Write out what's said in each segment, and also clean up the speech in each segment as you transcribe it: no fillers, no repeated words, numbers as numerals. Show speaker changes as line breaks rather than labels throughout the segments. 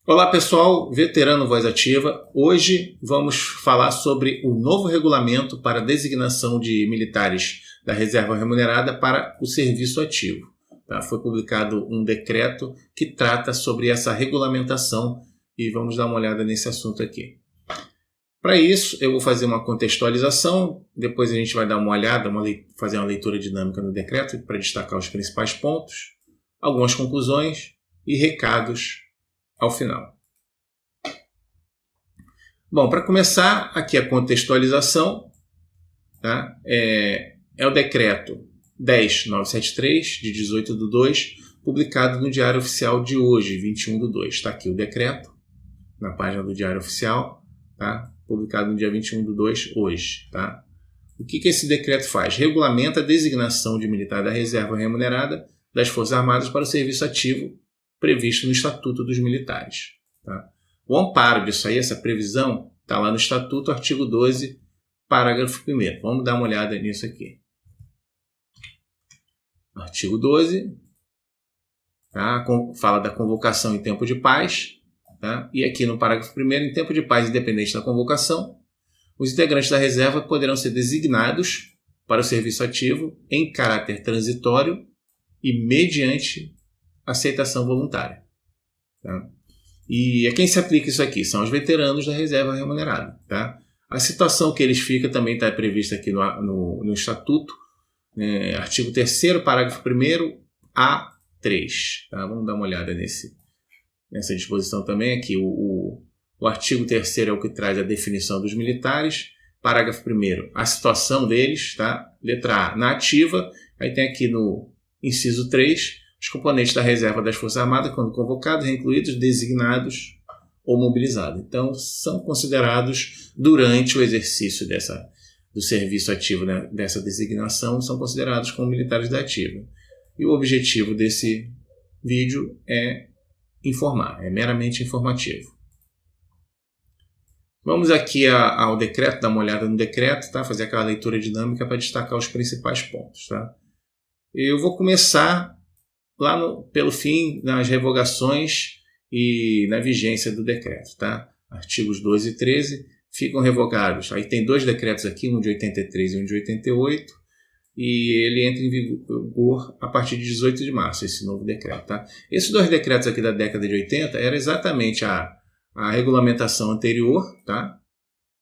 Olá pessoal, Veterano Voz Ativa. Hoje vamos falar sobre o novo regulamento para designação de militares da reserva remunerada para o serviço ativo. Foi publicado um decreto que trata sobre essa regulamentação e vamos dar uma olhada nesse assunto aqui. Para isso, eu vou fazer uma contextualização, depois a gente vai dar uma olhada, fazer uma leitura dinâmica no decreto para destacar os principais pontos, algumas conclusões e recados ao final. Bom, para começar, aqui a contextualização, tá? É o decreto 10.973, de 18/2, publicado no Diário Oficial de hoje, 21/2. Está aqui o decreto, na página do Diário Oficial, tá? Publicado no dia 21/2, hoje. Tá? O que esse decreto faz? Regulamenta a designação de militar da reserva remunerada das Forças Armadas para o serviço ativo previsto no Estatuto dos Militares. Tá? O amparo disso aí, essa previsão, está lá no Estatuto, artigo 12, parágrafo 1º. Vamos dar uma olhada nisso aqui. Artigo 12, tá? Fala da convocação em tempo de paz. Tá? E aqui no parágrafo 1º, em tempo de paz independente da convocação, os integrantes da reserva poderão ser designados para o serviço ativo em caráter transitório e mediante aceitação voluntária. Tá? E a quem se aplica isso aqui? São os veteranos da reserva remunerada. Tá? A situação que eles ficam também está prevista aqui no Estatuto, artigo 3º, parágrafo 1º, A3. Tá? Vamos dar uma olhada nessa disposição também. Aqui o artigo 3º é o que traz a definição dos militares. Parágrafo 1º, a situação deles. Tá? Letra A, na ativa. Aí tem aqui no inciso 3, os componentes da reserva das Forças Armadas, quando convocados, incluídos, designados ou mobilizados. Então, são considerados, durante o exercício do serviço ativo, né, dessa designação, são considerados como militares da ativa. E o objetivo desse vídeo é informar, é meramente informativo. Vamos aqui ao decreto, dar uma olhada no decreto, tá? Fazer aquela leitura dinâmica para destacar os principais pontos. Tá? Eu vou começar lá pelo fim, nas revogações e na vigência do decreto. Tá? Artigos 12 e 13 ficam revogados. Aí tem dois decretos aqui, um de 83 e um de 88, e ele entra em vigor a partir de 18 de março, esse novo decreto. Tá? Esses dois decretos aqui da década de 80 era exatamente a regulamentação anterior, tá?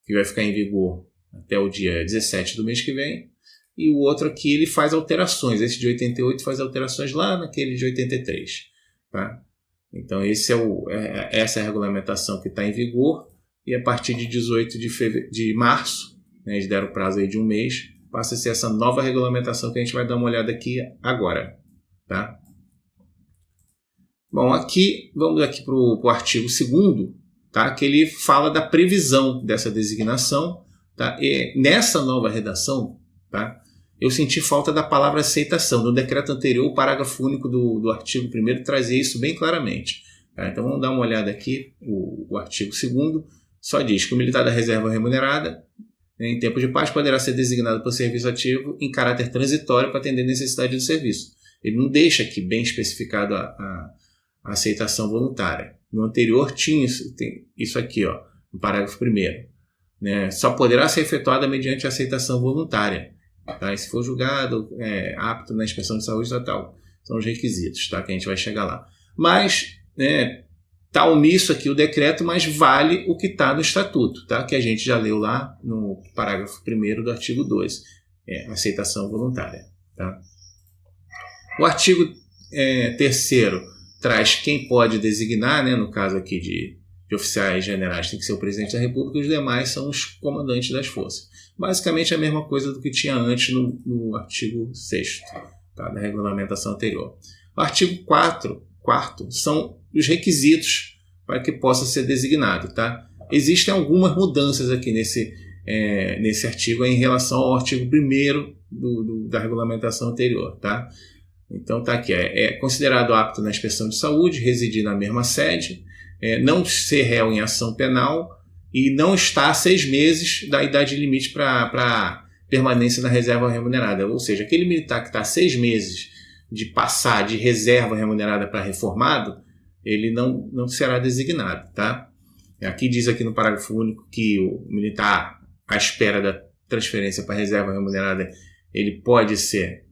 Que vai ficar em vigor até o dia 17 do mês que vem, e o outro aqui ele faz alterações. Esse de 88 faz alterações lá naquele de 83. Tá? Então essa é a regulamentação que está em vigor, e a partir de 18 de março, né, eles deram prazo aí de um mês, passa a ser essa nova regulamentação que a gente vai dar uma olhada aqui agora. Tá? Bom, vamos aqui para o artigo 2º, tá? Que ele fala da previsão dessa designação. Tá? E nessa nova redação, tá? Eu senti falta da palavra aceitação. No decreto anterior, o parágrafo único do artigo 1º trazia isso bem claramente. Tá? Então vamos dar uma olhada aqui. O artigo 2º só diz que o militar da reserva remunerada, em tempo de paz, poderá ser designado para o serviço ativo em caráter transitório para atender a necessidade do serviço. Ele não deixa aqui bem especificado a aceitação voluntária. No anterior tinha isso aqui, ó, no parágrafo 1º. Né? Só poderá ser efetuada mediante aceitação voluntária. Tá? E se for julgado apto na inspeção de saúde tal. São os requisitos, tá? Que a gente vai chegar lá. Mas está omisso aqui o decreto, mas vale o que está no Estatuto, tá? Que a gente já leu lá no parágrafo 1º do artigo 12. Aceitação voluntária. Tá? O artigo 3º traz quem pode designar, né? No caso aqui de oficiais generais tem que ser o presidente da República, e os demais são os comandantes das forças. Basicamente a mesma coisa do que tinha antes no artigo 6º, tá? Da regulamentação anterior. O artigo 4º são os requisitos para que possa ser designado. Tá? Existem algumas mudanças aqui nesse artigo em relação ao artigo 1º da regulamentação anterior. Tá? Então está aqui, é considerado apto na inspeção de saúde, residir na mesma sede, não ser réu em ação penal e não estar 6 meses da idade limite para permanência na reserva remunerada. Ou seja, aquele militar que está 6 meses de passar de reserva remunerada para reformado, ele não será designado, tá? Aqui diz aqui no parágrafo único que o militar, à espera da transferência para reserva remunerada, ele pode ser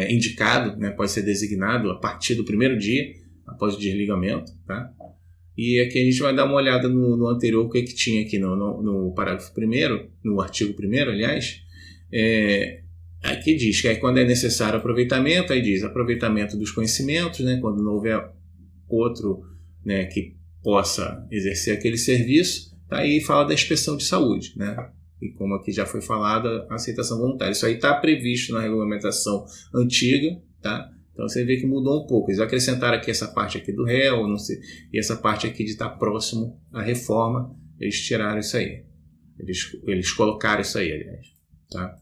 indicado, né, pode ser designado a partir do primeiro dia, após o desligamento, tá? E aqui a gente vai dar uma olhada no anterior, o que tinha aqui no parágrafo 1º, no artigo 1º, aliás. Aqui diz que quando é necessário aproveitamento, aí diz aproveitamento dos conhecimentos, né, quando não houver outro, né, que possa exercer aquele serviço, tá? Aí fala da inspeção de saúde, né? E como aqui já foi falado, a aceitação voluntária. Isso aí está previsto na regulamentação antiga, tá? Então você vê que mudou um pouco. Eles acrescentaram aqui essa parte aqui do réu, não sei, e essa parte aqui de estar próximo à reforma, eles tiraram isso aí. Eles colocaram isso aí, aliás, tá?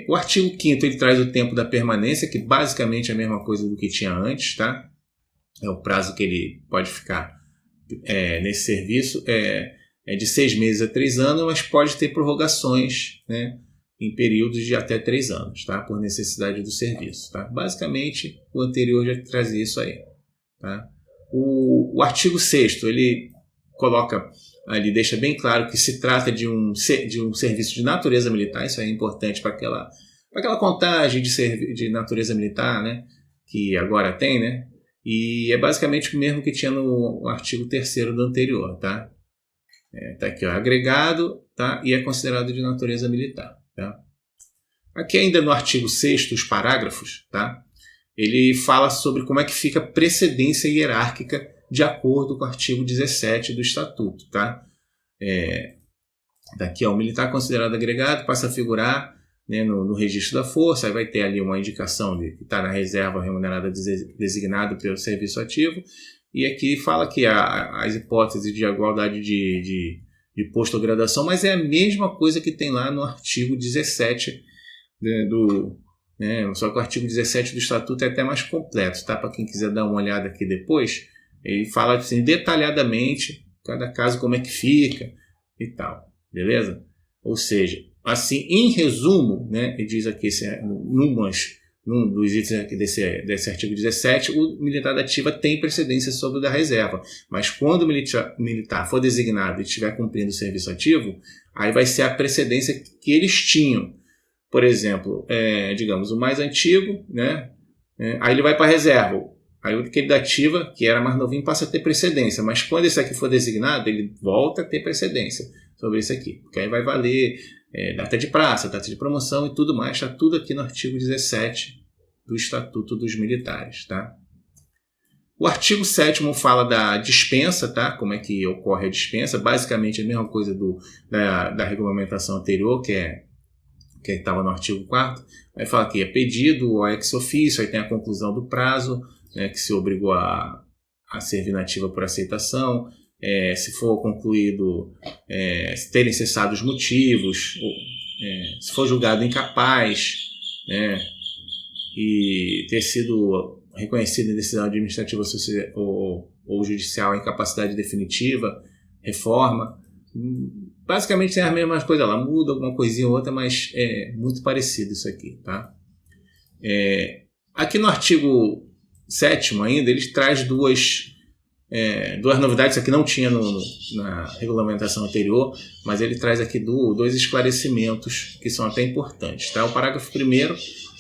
O artigo 5º ele traz o tempo da permanência, que basicamente é a mesma coisa do que tinha antes, tá? É o prazo que ele pode ficar nesse serviço, é de 6 meses a 3 anos, mas pode ter prorrogações, né, em períodos de até 3 anos, tá? Por necessidade do serviço, tá? Basicamente, o anterior já trazia isso aí, tá? O artigo 6º, ele coloca ali, deixa bem claro que se trata de um serviço de natureza militar. Isso é importante para aquela contagem de natureza militar, né, que agora tem, né? E é basicamente o mesmo que tinha no artigo 3º do anterior, tá? Tá aqui, ó, agregado, tá? E é considerado de natureza militar, tá? Aqui ainda no artigo 6º, os parágrafos, tá? Ele fala sobre como é que fica a precedência hierárquica de acordo com o artigo 17 do Estatuto, tá? Daqui, ó, o militar considerado agregado passa a figurar, né, no registro da força, aí vai ter ali uma indicação de que está na reserva remunerada designado pelo serviço ativo, e aqui fala que as hipóteses de igualdade de posto ou graduação, mas é a mesma coisa que tem lá no artigo 17 só que o artigo 17 do Estatuto é até mais completo, tá? Para quem quiser dar uma olhada aqui depois, ele fala assim, detalhadamente cada caso como é que fica e tal, beleza? Ou seja, assim, em resumo, né, ele diz aqui, num dos itens aqui desse artigo 17, o militar da ativa tem precedência sobre o da reserva, mas quando o militar for designado e estiver cumprindo o serviço ativo, aí vai ser a precedência que eles tinham. Por exemplo, digamos, o mais antigo, né, aí ele vai para a reserva. Aí aquele da ativa, que era mais novinho, passa a ter precedência. Mas quando esse aqui for designado, ele volta a ter precedência sobre esse aqui. Porque aí vai valer data de praça, data de promoção e tudo mais. Está tudo aqui no artigo 17 do Estatuto dos Militares, tá? O artigo 7º fala da dispensa, tá? Como é que ocorre a dispensa. Basicamente a mesma coisa da regulamentação anterior, que estava no artigo 4º. Aí fala que é pedido ou ex officio, aí tem a conclusão do prazo, né, que se obrigou a servir na ativa por aceitação, se for concluído, se terem cessado os motivos, se for julgado incapaz, né, e ter sido reconhecido em decisão administrativa ou judicial a incapacidade definitiva, reforma. Basicamente tem as mesmas coisas lá, muda alguma coisinha ou outra, mas é muito parecido isso aqui, tá? Aqui no artigo 7º ainda, ele traz duas novidades, isso aqui não tinha na regulamentação anterior, mas ele traz aqui dois esclarecimentos que são até importantes, tá? O parágrafo 1º,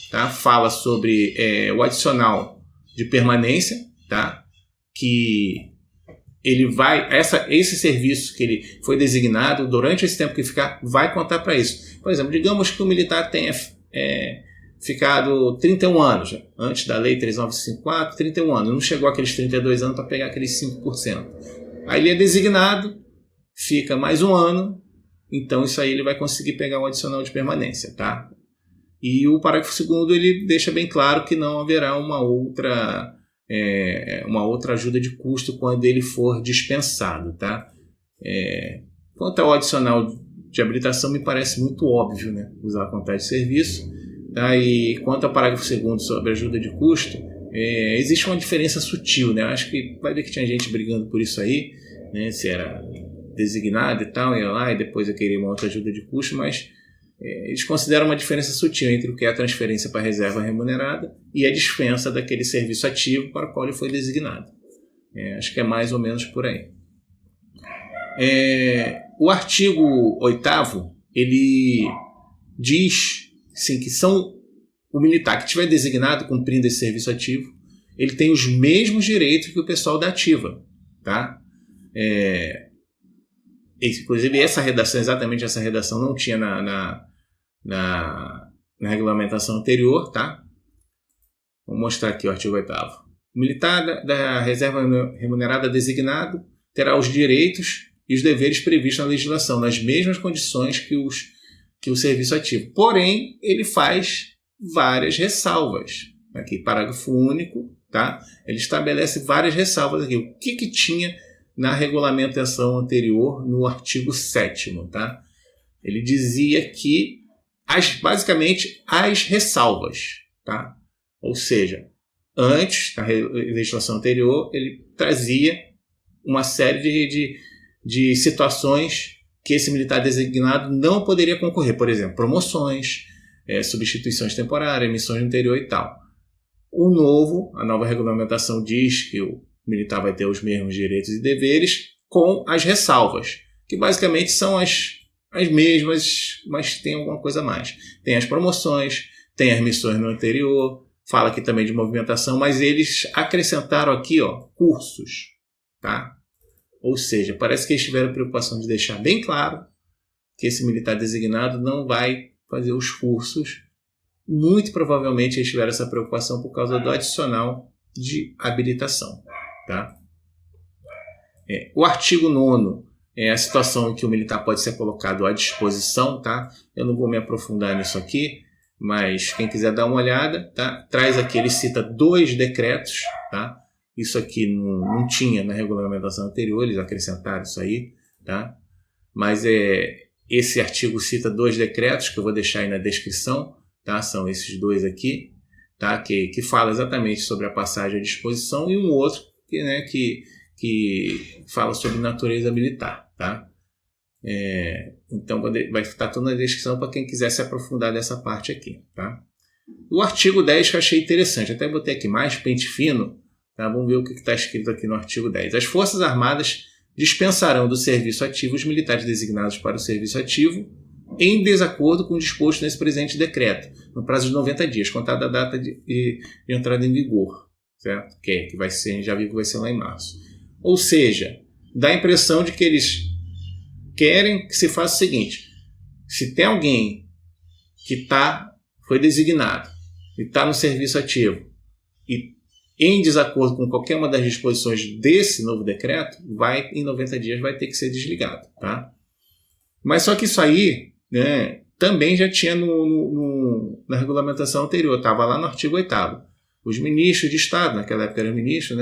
tá, fala sobre o adicional de permanência, tá? Que ele vai, esse serviço que ele foi designado, durante esse tempo que ficar, vai contar para isso. Por exemplo, digamos que o militar tenha ficado 31 anos, antes da lei 3954, 31 anos, não chegou aqueles 32 anos para pegar aqueles 5%. Aí ele é designado, fica mais um ano, então isso aí ele vai conseguir pegar um adicional de permanência, tá? E o parágrafo 2º ele deixa bem claro que não haverá uma outra ajuda de custo quando ele for dispensado, tá? Quanto ao adicional de habilitação, me parece muito óbvio, né, usar a contagem de serviço, tá? E quanto ao parágrafo 2º sobre ajuda de custo, existe uma diferença sutil, né? Acho que vai ver que tinha gente brigando por isso aí, né, se era designado e tal, ia lá e depois eu queria uma outra ajuda de custo, mas eles consideram uma diferença sutil entre o que é a transferência para a reserva remunerada e a dispensa daquele serviço ativo para o qual ele foi designado. Acho que é mais ou menos por aí. O artigo 8º, ele diz sim, que o militar que estiver designado cumprindo esse serviço ativo, ele tem os mesmos direitos que o pessoal da ativa. Tá? Inclusive, exatamente essa redação não tinha na regulamentação anterior. Tá? Vou mostrar aqui o artigo 8º. O militar da reserva remunerada designado terá os direitos e os deveres previstos na legislação, nas mesmas condições que o serviço ativo. Porém, ele faz várias ressalvas. Aqui, parágrafo único, tá? Ele estabelece várias ressalvas aqui. O que tinha na regulamentação anterior, no artigo 7º, tá? Ele dizia que, basicamente, as ressalvas, tá? Ou seja, antes, na legislação anterior, ele trazia uma série de situações que esse militar designado não poderia concorrer. Por exemplo, promoções, substituições temporárias, missões no interior e tal. A nova regulamentação diz que o militar vai ter os mesmos direitos e deveres com as ressalvas, que basicamente são as mesmas, mas tem alguma coisa a mais. Tem as promoções, tem as missões no interior, fala aqui também de movimentação, mas eles acrescentaram aqui, cursos, tá? Ou seja, parece que eles tiveram preocupação de deixar bem claro que esse militar designado não vai fazer os cursos. Muito provavelmente eles tiveram essa preocupação por causa do adicional de habilitação. Tá? O artigo 9º é a situação em que o militar pode ser colocado à disposição. Tá? Eu não vou me aprofundar nisso aqui, mas quem quiser dar uma olhada, tá? Traz aqui, ele cita 2 decretos. Tá? Isso aqui não tinha na regulamentação anterior, eles acrescentaram isso aí. Tá? Mas esse artigo cita 2 decretos, que eu vou deixar aí na descrição. Tá? São esses 2 aqui, tá? que fala exatamente sobre a passagem à disposição, e um outro que fala sobre natureza militar. Tá? Então vai estar tudo na descrição para quem quiser se aprofundar dessa parte aqui. Tá? O artigo 10 que eu achei interessante, até botei aqui mais pente fino. Tá? Vamos ver o que está escrito aqui no artigo 10. As Forças Armadas dispensarão do serviço ativo os militares designados para o serviço ativo em desacordo com o disposto nesse presente decreto, no prazo de 90 dias, contada a data de entrada em vigor, certo? Que vai ser, a gente já viu que vai ser lá em março. Ou seja, dá a impressão de que eles querem que se faça o seguinte: se tem alguém que foi designado e está no serviço ativo e em desacordo com qualquer uma das disposições desse novo decreto, em 90 dias vai ter que ser desligado. Tá? Mas só que isso aí, também já tinha na regulamentação anterior, estava lá no artigo 8º. Os ministros de Estado, naquela época eram ministros,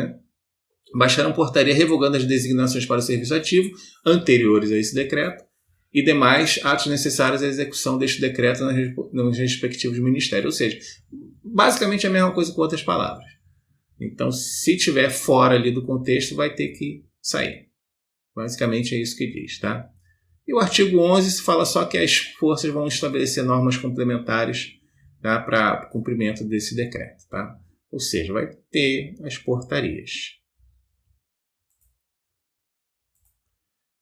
baixaram portaria revogando as designações para o serviço ativo anteriores a esse decreto e demais atos necessários à execução deste decreto nos respectivos ministérios. Ou seja, basicamente a mesma coisa com outras palavras. Então, se estiver fora ali do contexto, vai ter que sair. Basicamente é isso que diz, tá? E o artigo 11 fala só que as forças vão estabelecer normas complementares, tá, para cumprimento desse decreto. Tá? Ou seja, vai ter as portarias.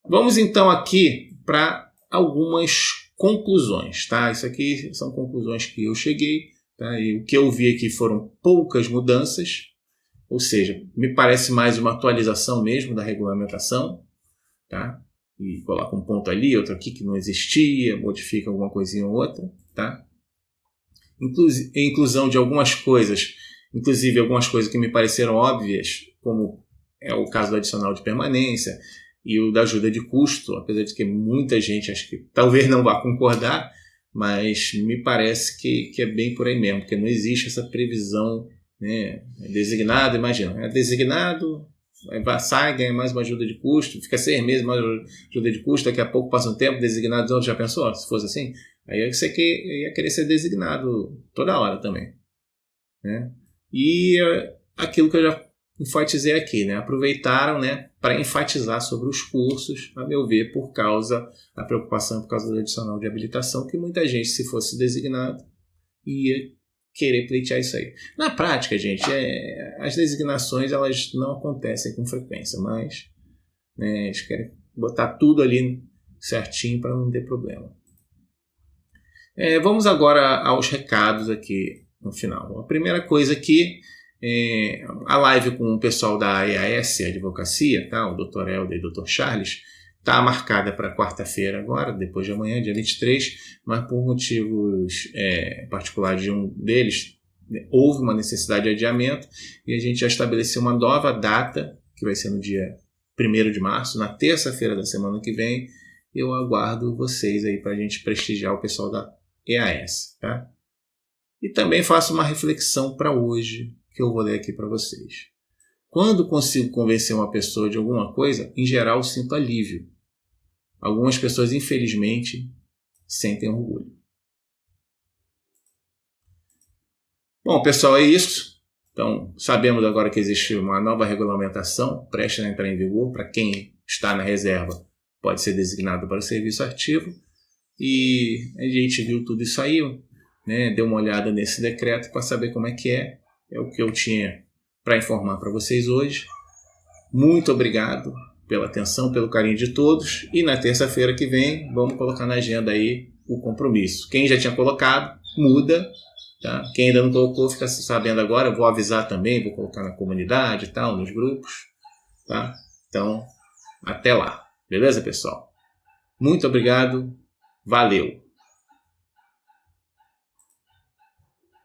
Vamos então aqui para algumas conclusões. Tá? Isso aqui são conclusões que eu cheguei. Tá? E o que eu vi aqui foram poucas mudanças. Ou seja, me parece mais uma atualização mesmo da regulamentação. Tá? E coloca um ponto ali, outro aqui que não existia, modifica alguma coisinha ou outra, tá? Inclusão de algumas coisas, inclusive algumas coisas que me pareceram óbvias, como é o caso do adicional de permanência e o da ajuda de custo, apesar de que muita gente acho que talvez não vá concordar, mas me parece que é bem por aí mesmo, porque não existe essa previsão, designado, imagina, é designado, sai, ganha mais uma ajuda de custo, fica 6 meses mais ajuda de custo, daqui a pouco passa um tempo, designado, já pensou? Se fosse assim, aí você ia querer ser designado toda hora também. E aquilo que eu já enfatizei aqui, né? Aproveitaram, né, para enfatizar sobre os cursos, a meu ver, por causa da preocupação por causa do adicional de habilitação, que muita gente, se fosse designado, ia querer pleitear isso aí. Na prática, gente, as designações elas não acontecem com frequência, mas, né, eles querem botar tudo ali certinho para não ter problema. Vamos agora aos recados aqui no final. A primeira coisa aqui, a live com o pessoal da EAS, Advocacia, tá? O Dr. Helder e o Dr. Charles, está marcada para quarta-feira agora, depois de amanhã, dia 23, mas por motivos particulares de um deles, houve uma necessidade de adiamento e a gente já estabeleceu uma nova data, que vai ser no dia 1º de março, na terça-feira da semana que vem. Eu aguardo vocês aí para a gente prestigiar o pessoal da EAS, tá? E também faço uma reflexão para hoje, que eu vou ler aqui para vocês. Quando consigo convencer uma pessoa de alguma coisa, em geral sinto alívio. Algumas pessoas, infelizmente, sentem orgulho. Bom, pessoal, é isso. Então, sabemos agora que existe uma nova regulamentação prestes a entrar em vigor. Para quem está na reserva, pode ser designado para o serviço ativo. E a gente viu tudo isso aí, né? Deu uma olhada nesse decreto para saber como é que é. É o que eu tinha para informar para vocês hoje. Muito obrigado pela atenção, pelo carinho de todos. E na terça-feira que vem, vamos colocar na agenda aí o compromisso. Quem já tinha colocado, muda. Tá? Quem ainda não colocou, fica sabendo agora. Eu vou avisar também, vou colocar na comunidade e tal, nos grupos. Tá? Então, até lá. Beleza, pessoal? Muito obrigado. Valeu!